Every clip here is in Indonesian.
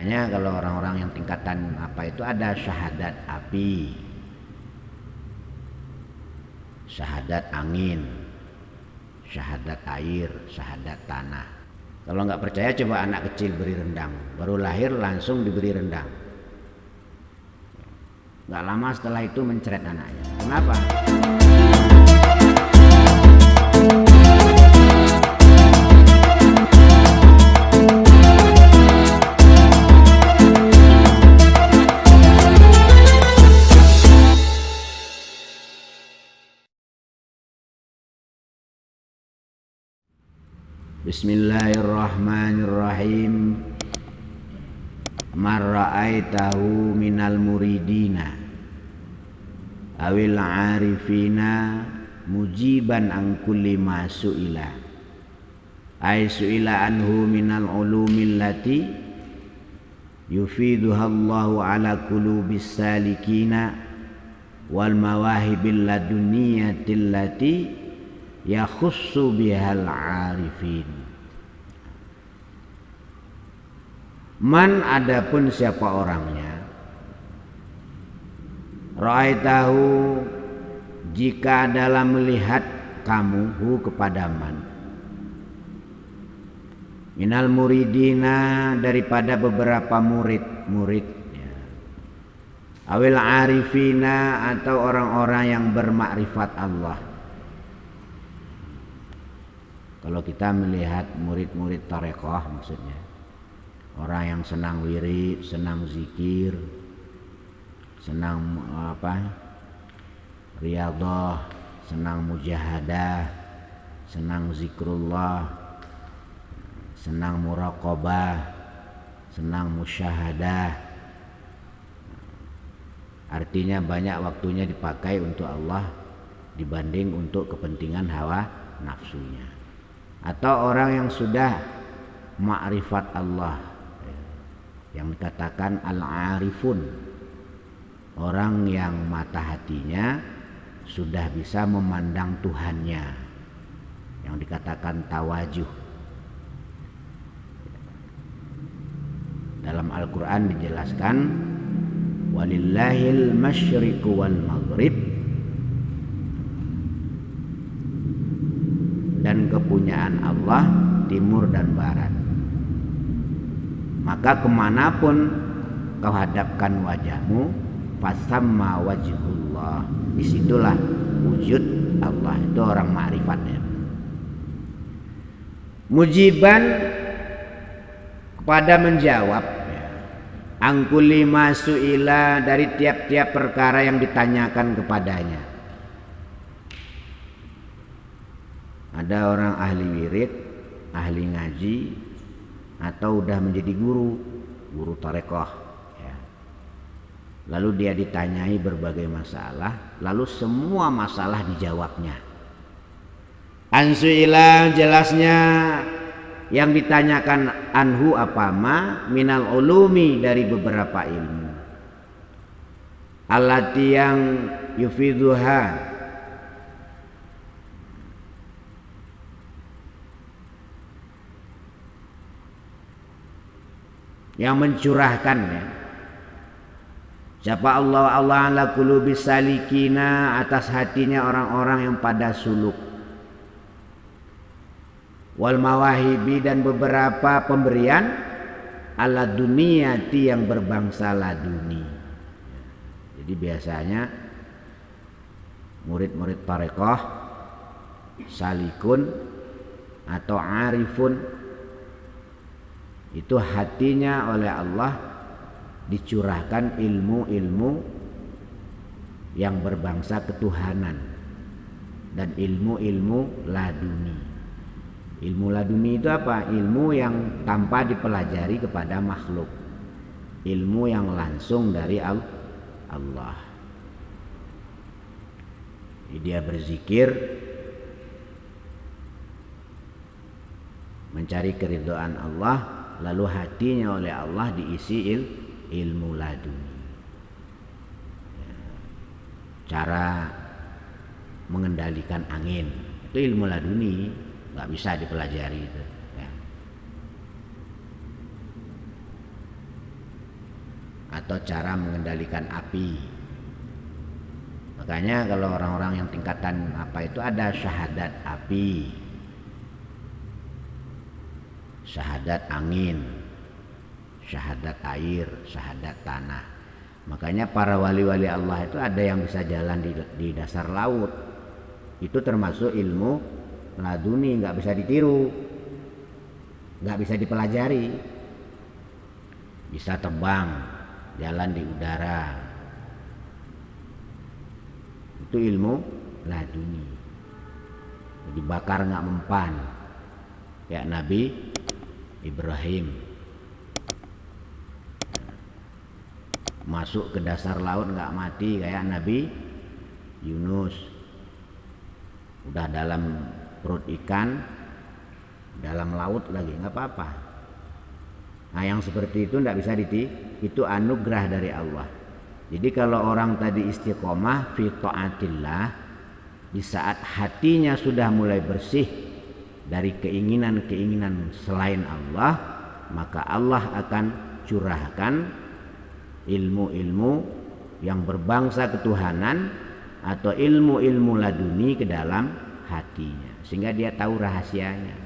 Makanya kalau orang-orang yang tingkatan apa itu ada syahadat api, syahadat angin, syahadat air, syahadat tanah. Kalau nggak percaya coba anak kecil beri rendang, baru lahir langsung diberi rendang. Nggak lama setelah itu mencret anaknya. Kenapa? Bismillahirrahmanirrahim. Man ra'aitahu minal muridina awil arifina mujiban an kulli ma su'ila ay su'ila anhu minal ulumil lati yufiduha Allahu ala qulubis salikina wal mawahibil laduniyatil lati yakhussu bihal arifin. Man adapun siapa orangnya, ra'aitahu jika adalah melihat kamu hu kepada man, minal muridina daripada beberapa murid ya. Awil arifina atau orang-orang yang bermakrifat Allah. Kalau kita melihat murid-murid tarekoh maksudnya orang yang senang wirid, senang zikir, senang riyadhah, senang mujahadah, senang zikrullah, senang muraqabah, senang musyahadah. Artinya banyak waktunya dipakai untuk Allah dibanding untuk kepentingan hawa nafsunya. Atau orang yang sudah ma'rifat Allah, yang dikatakan al-arifun, orang yang mata hatinya sudah bisa memandang Tuhannya, yang dikatakan tawajuh. Dalam Al-Quran dijelaskan walillahil masyriqu wal maghrib, dan kepunyaan Allah timur dan barat. Maka kemanapun kau hadapkan wajahmu, fasamma wajhullah, disitulah wujud Allah. Itu orang ma'rifatnya. Mujiban kepada menjawab angkuli masuila dari tiap-tiap perkara yang ditanyakan kepadanya. Ada orang ahli wirid, ahli ngaji, atau udah menjadi guru tarekoh ya. Lalu dia ditanyai berbagai masalah, lalu semua masalah dijawabnya. Ansuila jelasnya yang ditanyakan anhu apama minal ulumi dari beberapa ilmu. Allati yang yufiduha yang mencurahkannya. Siapa Allah ala qulubis salikina, atas hatinya orang-orang yang pada suluk. Wal mawahibi, dan beberapa pemberian ala duniyati yang berbangsa laduni. Jadi biasanya murid-murid tarekoh, salikun atau arifun, itu hatinya oleh Allah dicurahkan ilmu-ilmu yang berbangsa ketuhanan dan ilmu-ilmu laduni. Ilmu laduni itu apa? Ilmu yang tanpa dipelajari kepada makhluk, ilmu yang langsung dari Allah. Dia berzikir mencari keridhaan Allah, lalu hatinya oleh Allah diisi ilmu laduni. Cara mengendalikan angin itu ilmu laduni, nggak bisa dipelajari itu ya. atau cara mengendalikan api. Makanya kalau orang-orang yang tingkatan apa itu ada syahadat api, syahadat angin, syahadat air, syahadat tanah. Makanya para wali-wali Allah itu ada yang bisa jalan di dasar laut. Itu termasuk ilmu laduni, nggak bisa ditiru, nggak bisa dipelajari. Bisa terbang, jalan di udara. Itu ilmu laduni. Dibakar nggak mempan, kayak Nabi Ibrahim. Masuk ke dasar laut nggak mati kayak Nabi Yunus. Udah dalam perut ikan, dalam laut lagi nggak apa-apa. Nah yang seperti itu nggak bisa itu anugerah dari Allah. Jadi kalau orang tadi istiqomah fi taatillah, di saat hatinya sudah mulai bersih dari keinginan-keinginan selain Allah, maka Allah akan curahkan ilmu-ilmu yang berbangsa ketuhanan atau ilmu-ilmu laduni ke dalam hatinya, sehingga dia tahu rahasianya.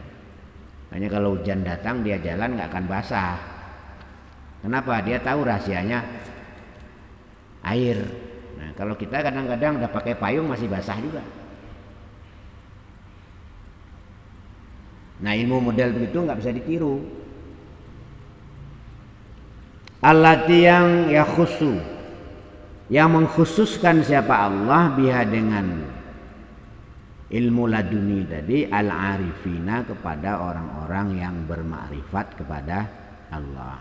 Makanya kalau hujan datang dia jalan nggak akan basah. Kenapa? Dia tahu rahasianya air. Nah kalau kita kadang-kadang udah pakai payung masih basah juga. Nah ilmu model begitu nggak bisa ditiru. Allati yang yakhusu, yang mengkhususkan siapa Allah biha dengan ilmu laduni tadi, al-arifina, kepada orang-orang yang bermakrifat kepada Allah.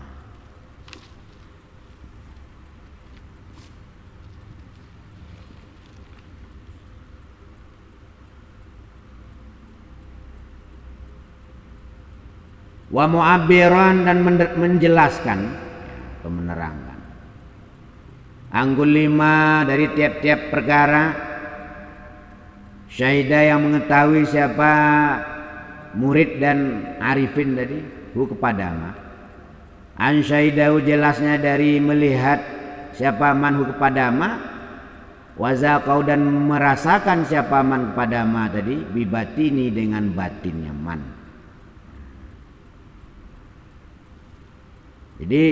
Wa mu'abbiran, dan menjelaskan, menerangkan. Anggul 5 dari tiap-tiap perkara. Syahidah, yang mengetahui siapa murid dan arifin tadi, hu kepada ma. An syahidahu, jelasnya dari melihat siapa man hu kepada ma. Wazaqau, dan merasakan siapa man kepada ma tadi, bibatini, dengan batinnya man. Jadi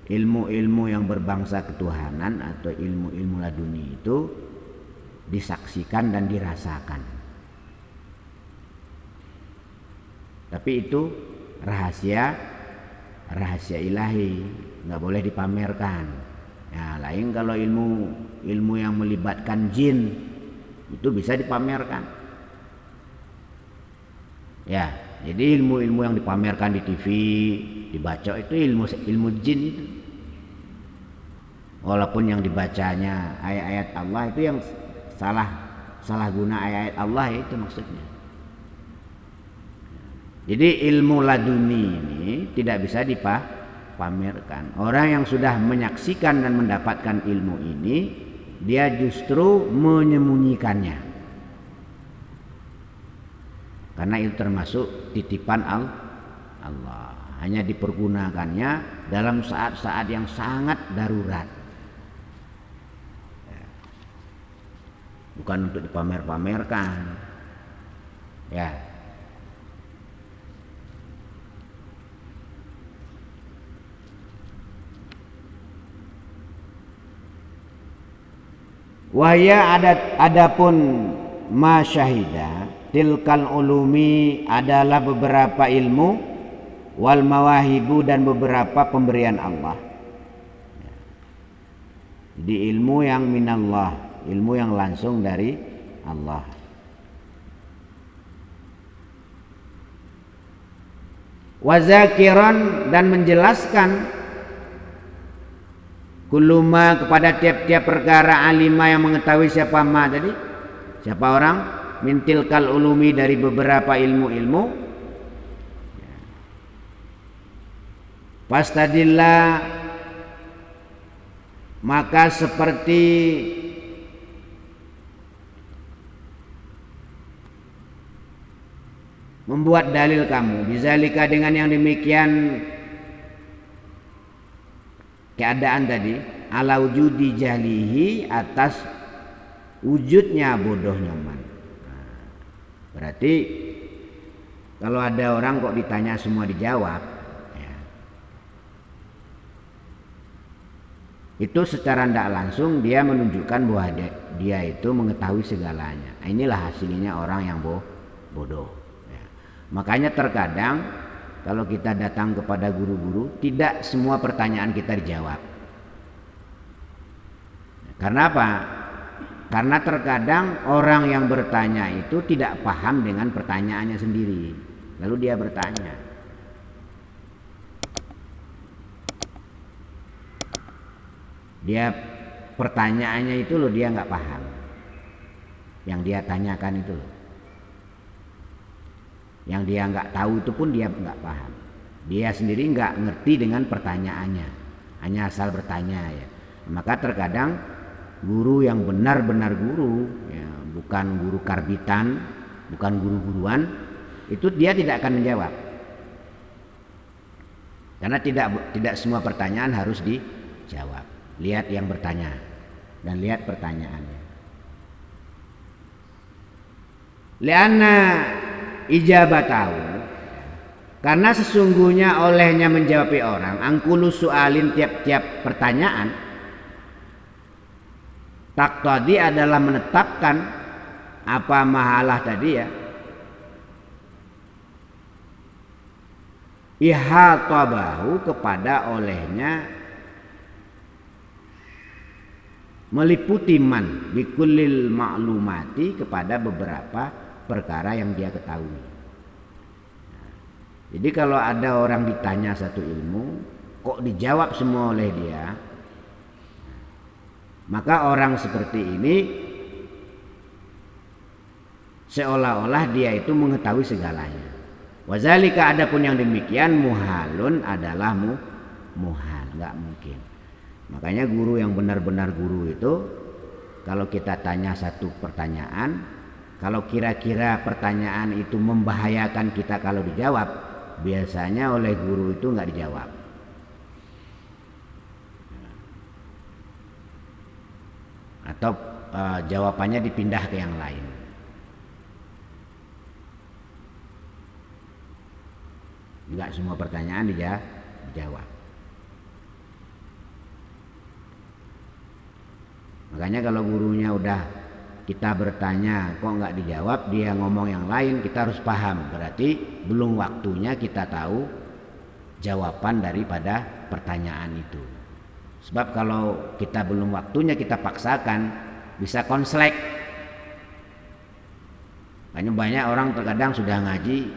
ilmu-ilmu yang berbangsa ketuhanan atau ilmu-ilmu laduni itu disaksikan dan dirasakan. Tapi itu rahasia ilahi, nggak boleh dipamerkan. Ya, lain kalau ilmu yang melibatkan jin itu bisa dipamerkan. Ya, jadi ilmu-ilmu yang dipamerkan di TV, dibaca itu ilmu jin itu. Walaupun yang dibacanya ayat-ayat Allah itu yang salah guna ayat-ayat Allah, itu maksudnya. Jadi ilmu laduni ini tidak bisa dipamerkan. Orang yang sudah menyaksikan dan mendapatkan ilmu ini, dia justru menyembunyikannya. Karena itu termasuk titipan Allah. Hanya dipergunakannya dalam saat-saat yang sangat darurat. Bukan untuk dipamer-pamerkan. Ya. Wahya adapun masyahida tilkal ulumi adalah beberapa ilmu, wal mawahibu, dan beberapa pemberian Allah. Jadi ilmu yang minallah, ilmu yang langsung dari Allah. Wazakiran, dan menjelaskan kuluma, kepada tiap-tiap perkara, alima, yang mengetahui siapa ma tadi, siapa orang, mintilkal ulumi, dari beberapa ilmu-ilmu. Fastadillah, maka seperti membuat dalil kamu, bizalika, dengan yang demikian, keadaan tadi, ala wujudi jahlihi, atas wujudnya bodohnya man. Berarti kalau ada orang kok ditanya semua dijawab, ya, itu secara tidak langsung dia menunjukkan bahwa dia itu mengetahui segalanya. Inilah hasilnya orang yang bodoh. Ya. Makanya terkadang kalau kita datang kepada guru-guru, tidak semua pertanyaan kita dijawab. Karena apa? Karena terkadang orang yang bertanya itu tidak paham dengan pertanyaannya sendiri. Lalu dia bertanya. Dia pertanyaannya itu loh dia nggak paham. Yang dia tanyakan itu loh. Yang dia nggak tahu itu pun dia nggak paham. Dia sendiri nggak ngerti dengan pertanyaannya. Hanya asal bertanya ya. Maka terkadang guru yang benar-benar guru, ya, bukan guru karbitan, bukan guru-guruan, itu dia tidak akan menjawab. Karena tidak semua pertanyaan harus dijawab. Lihat yang bertanya dan lihat pertanyaannya. Lianna ijabatahu, karena sesungguhnya olehnya menjawab orang angkulu sualin tiap-tiap pertanyaan, taqtadi adalah menetapkan apa mahalah tadi ya, ihatabahu, kepada olehnya meliputi man bikulil maklumati, kepada beberapa perkara yang dia ketahui. Jadi kalau ada orang ditanya satu ilmu kok dijawab semua oleh dia, maka orang seperti ini seolah-olah dia itu mengetahui segalanya. Wazalika, adapun yang demikian, muhalun adalah muhal, nggak mungkin. Makanya guru yang benar-benar guru itu, kalau kita tanya satu pertanyaan, kalau kira-kira pertanyaan itu membahayakan kita kalau dijawab, biasanya oleh guru itu nggak dijawab. Atau jawabannya dipindah ke yang lain. Enggak semua pertanyaan dijawab. Makanya kalau gurunya udah kita bertanya kok nggak dijawab, dia ngomong yang lain, kita harus paham, berarti belum waktunya kita tahu jawaban daripada pertanyaan itu. Sebab kalau kita belum waktunya kita paksakan, bisa konslek. Banyak orang terkadang sudah ngaji,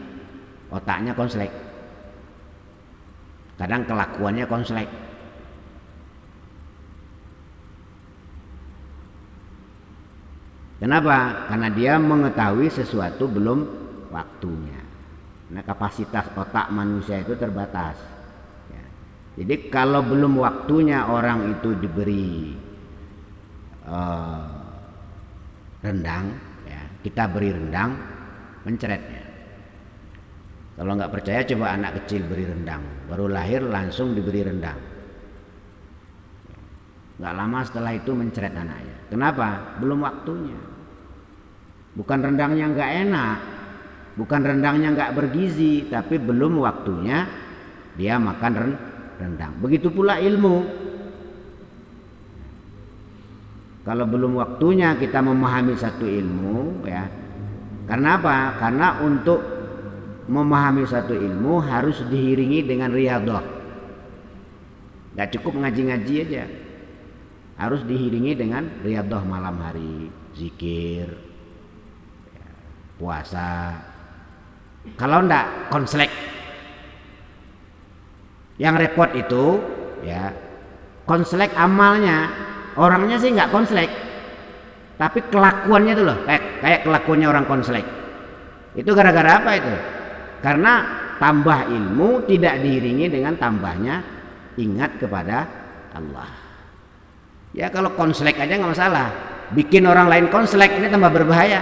otaknya konslek, kadang kelakuannya konslek. Kenapa? Karena dia mengetahui sesuatu belum waktunya. Nah, kapasitas otak manusia itu terbatas. Ya. Jadi kalau belum waktunya orang itu diberi rendang, ya, kita beri rendang, mencretnya. Kalau nggak percaya coba anak kecil beri rendang, baru lahir langsung diberi rendang. Nggak lama setelah itu mencret anaknya. Kenapa? Belum waktunya. Bukan rendangnya nggak enak, bukan rendangnya nggak bergizi, tapi belum waktunya dia makan rendang. Begitu pula ilmu. Kalau belum waktunya kita memahami satu ilmu, ya. Karena apa? Karena untuk memahami satu ilmu harus diiringi dengan riyadhah. Nggak cukup ngaji-ngaji aja. Harus diiringi dengan riyadhah malam hari, zikir, puasa. Kalau enggak konslek. Yang repot itu ya konslek amalnya, orangnya sih enggak konslek, tapi kelakuannya itu loh kayak kelakuannya orang konslek. Itu gara-gara apa itu? Karena tambah ilmu tidak diiringi dengan tambahnya ingat kepada Allah. Ya kalau konslek aja nggak masalah, bikin orang lain konslek ini tambah berbahaya.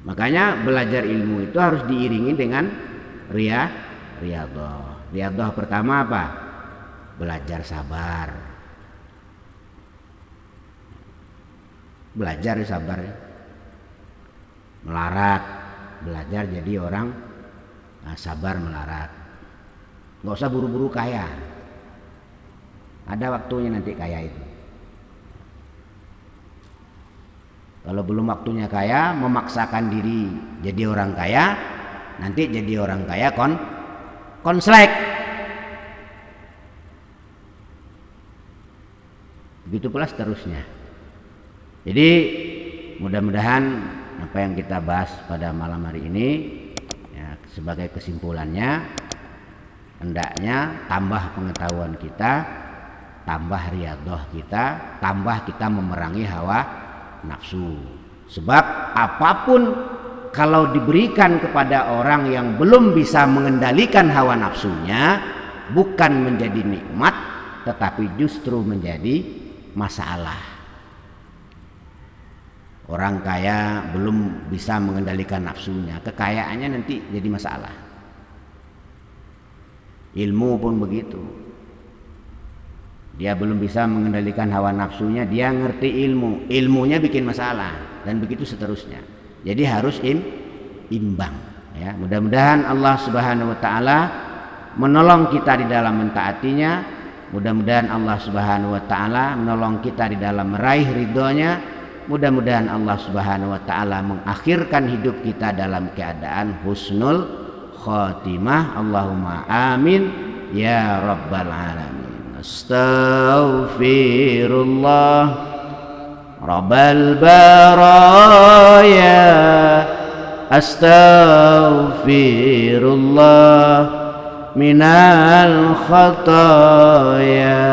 Makanya belajar ilmu itu harus diiringi dengan riyadhah. Riyadhah pertama apa? belajar sabar. Belajar sabar. Melarat, belajar jadi orang sabar melarat. Nggak usah buru-buru kaya. Ada waktunya nanti kaya itu. Kalau belum waktunya kaya, memaksakan diri jadi orang kaya, nanti jadi orang kaya konslek. Begitu pula seterusnya. Jadi mudah-mudahan apa yang kita bahas pada malam hari ini ya, sebagai kesimpulannya, hendaknya tambah pengetahuan kita, tambah riyadhah kita, tambah kita memerangi hawa nafsu. Sebab apapun kalau diberikan kepada orang yang belum bisa mengendalikan hawa nafsunya, bukan menjadi nikmat tetapi justru menjadi masalah. Orang kaya belum bisa mengendalikan nafsunya, kekayaannya nanti jadi masalah. Ilmu pun begitu. Dia belum bisa mengendalikan hawa nafsunya, dia ngerti ilmu, ilmunya bikin masalah, dan begitu seterusnya. Jadi harus imbang. Ya, mudah-mudahan Allah Subhanahu Wa Taala menolong kita di dalam mentaatinya. Mudah-mudahan Allah Subhanahu Wa Taala menolong kita di dalam meraih ridhonya. Mudah-mudahan Allah Subhanahu Wa Taala mengakhirkan hidup kita dalam keadaan husnul khatimah. Allahumma amin ya rabbal alamin. Astaghfirullah rabbal baraya. Astaghfirullah minal khataya.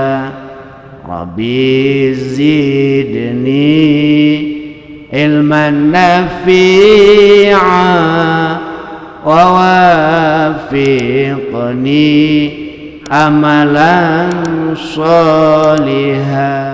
Rabbi zidni ilman nafi'a wa wafiqni amalan salihah.